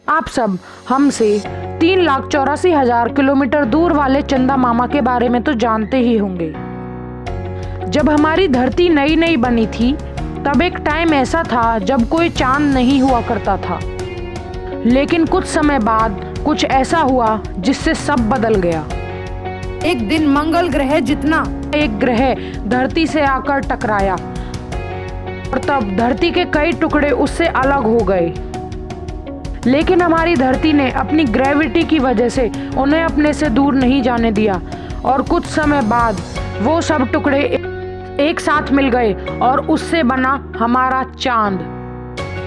आप सब हमसे 3,84,000 किलोमीटर दूर वाले चंदा मामा के बारे में तो जानते ही होंगे। जब हमारी धरती नई नई बनी थी तब एक टाइम ऐसा था जब कोई चांद नहीं हुआ करता था। लेकिन कुछ समय बाद कुछ ऐसा हुआ जिससे सब बदल गया। एक दिन मंगल ग्रह जितना एक ग्रह धरती से आकर टकराया और तब धरती के कई टुकड़े उससे अलग हो गए। लेकिन हमारी धरती ने अपनी ग्रेविटी की वजह से उन्हें अपने से दूर नहीं जाने दिया और कुछ समय बाद वो सब टुकड़े एक साथ मिल गए और उससे बना हमारा चांद,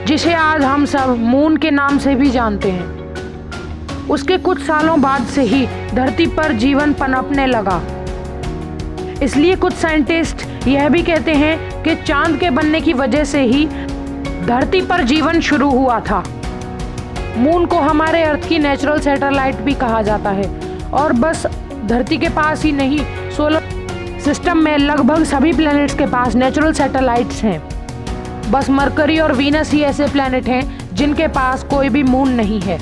जिसे आज हम सब मून के नाम से भी जानते हैं। उसके कुछ सालों बाद से ही धरती पर जीवन पनपने लगा। इसलिए कुछ साइंटिस्ट यह भी कहते हैं कि चांद के बनने की वजह से ही धरती पर जीवन शुरू हुआ था। मून को हमारे अर्थ की नेचुरल सैटेलाइट भी कहा जाता है और बस धरती के पास ही नहीं, सोलर सिस्टम में लगभग सभी प्लैनेट्स के पास नेचुरल सैटेलाइट्स हैं। बस मरकरी और वीनस ही ऐसे प्लैनेट हैं जिनके पास कोई भी मून नहीं है।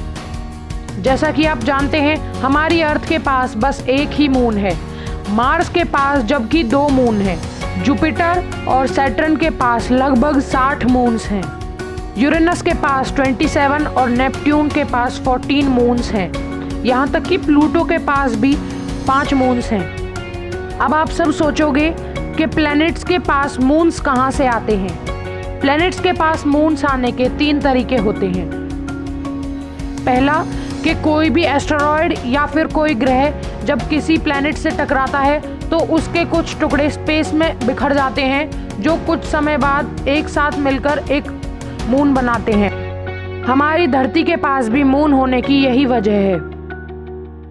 जैसा कि आप जानते हैं, हमारी अर्थ के पास बस एक ही मून है। मार्स के पास जबकि 2 मून हैं। जुपिटर और सैटर्न के पास लगभग 60 मून्स हैं। यूरेनस के पास 27 और नेपट्यून के पास 14 मून्स हैं। यहाँ तक कि प्लूटो के पास भी 5 मून्स हैं। अब आप सब सोचोगे कि प्लैनेट्स के पास मून्स कहाँ से आते हैं। प्लैनेट्स के पास मून्स आने के 3 तरीके होते हैं। पहला कि कोई भी एस्टेरॉयड या फिर कोई ग्रह जब किसी प्लैनेट से टकराता है तो उसके कुछ टुकड़े स्पेस में बिखर जाते हैं, जो कुछ समय बाद एक साथ मिलकर एक मून बनाते हैं। हमारी धरती के पास भी मून होने की यही वजह है।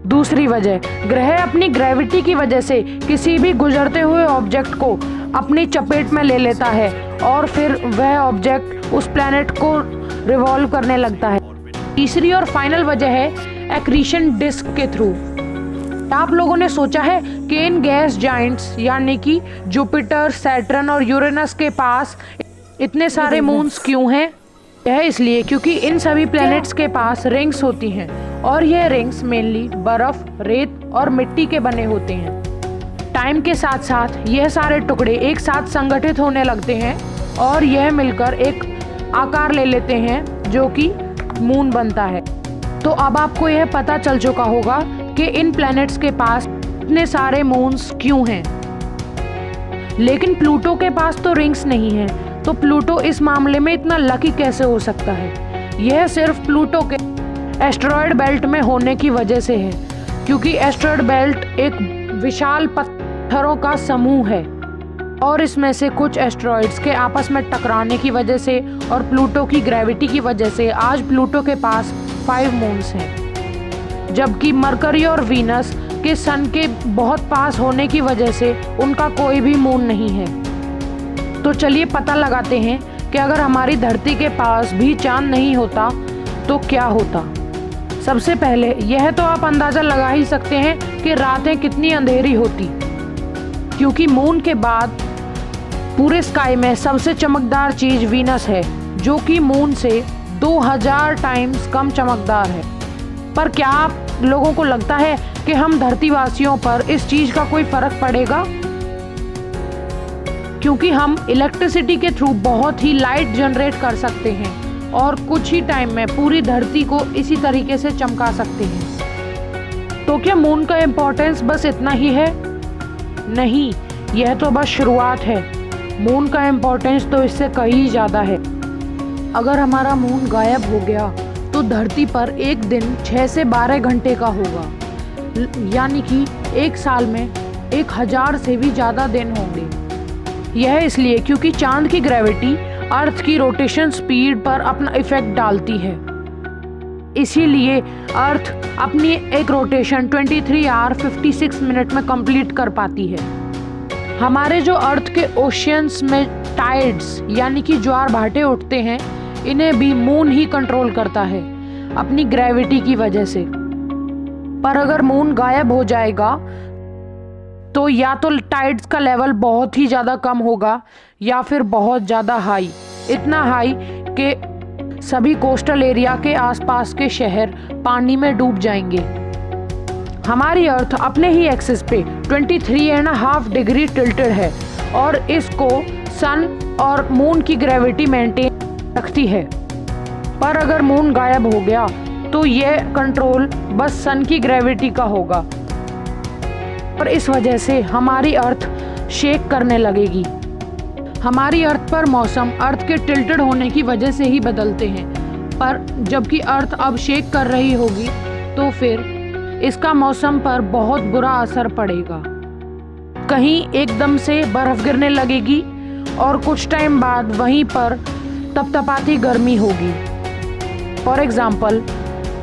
दूसरी वजह, ग्रह अपनी ग्रेविटी की वजह से किसी भी गुजरते हुए ऑब्जेक्ट को अपनी चपेट में ले लेता है और फिर वह ऑब्जेक्ट उस प्लैनेट को रिवॉल्व करने लगता है। तीसरी और फाइनल वजह है एक्रीशन डिस्क के थ्रू। आप लोगों ने सोचा है कि इन गैस जाइंट्स यानी कि जुपिटर, सैटर्न और यूरेनस के पास इतने सारे मून्स क्यों हैं? यह इसलिए क्योंकि इन सभी प्लैनेट्स के पास रिंग्स होती हैं और यह रिंग्स मेनली बर्फ, रेत और मिट्टी के बने होते हैं। टाइम के साथ साथ यह सारे टुकड़े एक साथ संगठित होने लगते हैं और यह मिलकर एक आकार ले लेते हैं जो कि मून बनता है। तो अब आपको यह पता चल चुका होगा कि इन प्लैनेट्स के पास इतने सारे मून्स क्यों हैं। लेकिन प्लूटो के पास तो रिंग्स नहीं है, तो प्लूटो इस मामले में इतना लकी कैसे हो सकता है? यह सिर्फ प्लूटो के एस्टेरॉयड बेल्ट में होने की वजह से है, क्योंकि एस्टेरॉयड बेल्ट एक विशाल पत्थरों का समूह है और इसमें से कुछ एस्टेरॉयड्स के आपस में टकराने की वजह से और प्लूटो की ग्रेविटी की वजह से आज प्लूटो के पास 5 मून्स हैं, जबकि मरकरी और वीनस के सन के बहुत पास होने की वजह से उनका कोई भी मून नहीं है। तो चलिए पता लगाते हैं कि अगर हमारी धरती के पास भी चांद नहीं होता तो क्या होता। सबसे पहले यह तो आप अंदाज़ा लगा ही सकते हैं कि रातें कितनी अंधेरी होती, क्योंकि मून के बाद पूरे स्काई में सबसे चमकदार चीज़ वीनस है, जो कि मून से 2000 टाइम्स कम चमकदार है। पर क्या आप लोगों को लगता है कि हम धरतीवासियों पर इस चीज़ का कोई फ़र्क पड़ेगा? क्योंकि हम इलेक्ट्रिसिटी के थ्रू बहुत ही लाइट जनरेट कर सकते हैं और कुछ ही टाइम में पूरी धरती को इसी तरीके से चमका सकते हैं। तो क्या मून का इम्पोर्टेंस बस इतना ही है? नहीं, यह तो बस शुरुआत है। मून का इम्पोर्टेंस तो इससे कहीं ज़्यादा है। अगर हमारा मून गायब हो गया तो धरती पर एक दिन 6 से 12 घंटे का होगा, यानी कि एक साल में 1000 से भी ज़्यादा दिन होंगे। यह इसलिए क्योंकि चांद की ग्रेविटी अर्थ की रोटेशन स्पीड पर अपना इफेक्ट डालती है। इसीलिए अर्थ अपनी एक रोटेशन 23 आवर 56 मिनट में कंप्लीट कर पाती है। हमारे जो अर्थ के ओशियंस में टाइड्स यानी कि ज्वार भाटे उठते हैं, इन्हें भी मून ही कंट्रोल करता है अपनी ग्रेविटी की वजह से। पर अगर मून गायब हो जाएगा तो या तो टाइड्स का लेवल बहुत ही ज़्यादा कम होगा या फिर बहुत ज़्यादा हाई, इतना हाई कि सभी कोस्टल एरिया के आसपास के शहर पानी में डूब जाएंगे। हमारी अर्थ अपने ही एक्सिस पे 23.5 डिग्री टिल्टेड है और इसको सन और मून की ग्रेविटी मेंटेन रखती है। पर अगर मून गायब हो गया तो यह कंट्रोल बस सन की ग्रेविटी का होगा और इस वजह से हमारी अर्थ शेक करने लगेगी। हमारी अर्थ पर मौसम अर्थ के टिल्टेड होने की वजह से ही बदलते हैं, पर जबकि अर्थ अब शेक कर रही होगी तो फिर इसका मौसम पर बहुत बुरा असर पड़ेगा। कहीं एकदम से बर्फ गिरने लगेगी और कुछ टाइम बाद वहीं पर तपतपाती गर्मी होगी। फॉर एग्जाम्पल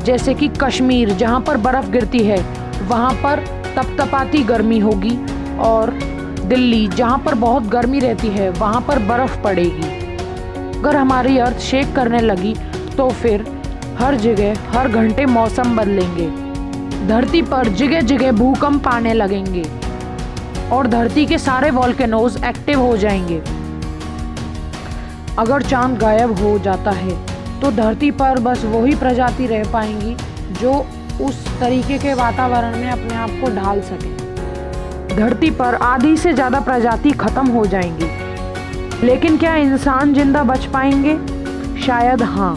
जैसे कि कश्मीर जहाँ पर बर्फ़ गिरती है वहाँ पर तपतपाती गर्मी होगी और दिल्ली जहाँ पर बहुत गर्मी रहती है वहाँ पर बर्फ़ पड़ेगी। अगर हमारी अर्थ शेक करने लगी तो फिर हर जगह हर घंटे मौसम बदलेंगे। धरती पर जगह जगह भूकंप आने लगेंगे और धरती के सारे वॉल्केनोज एक्टिव हो जाएंगे। अगर चांद गायब हो जाता है तो धरती पर बस वही प्रजाति रह पाएंगी जो उस तरीके के वातावरण में अपने आप को ढाल सके। धरती पर आधी से ज़्यादा प्रजाति खत्म हो जाएंगी। लेकिन क्या इंसान जिंदा बच पाएंगे? शायद हाँ।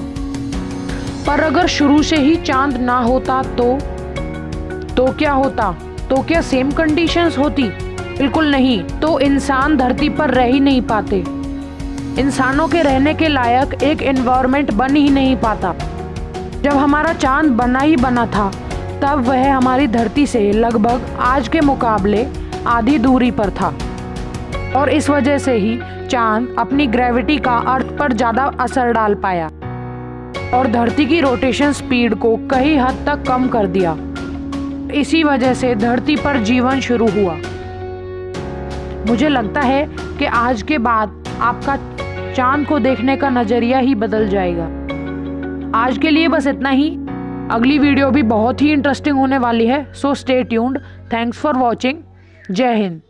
पर अगर शुरू से ही चांद ना होता तो क्या होता? तो क्या सेम कंडीशंस होती? बिल्कुल नहीं। तो इंसान धरती पर रह ही नहीं पाते। इंसानों के रहने के लायक एक एनवायरनमेंट बन ही नहीं पाता। जब हमारा चांद बना ही बना था तब वह हमारी धरती से लगभग आज के मुकाबले आधी दूरी पर था और इस वजह से ही चांद अपनी ग्रेविटी का अर्थ पर ज़्यादा असर डाल पाया और धरती की रोटेशन स्पीड को कई हद तक कम कर दिया। इसी वजह से धरती पर जीवन शुरू हुआ। मुझे लगता है कि आज के बाद आपका चांद को देखने का नज़रिया ही बदल जाएगा। आज के लिए बस इतना ही। अगली वीडियो भी बहुत ही इंटरेस्टिंग होने वाली है, so stay tuned. Thanks for watching. जय हिंद।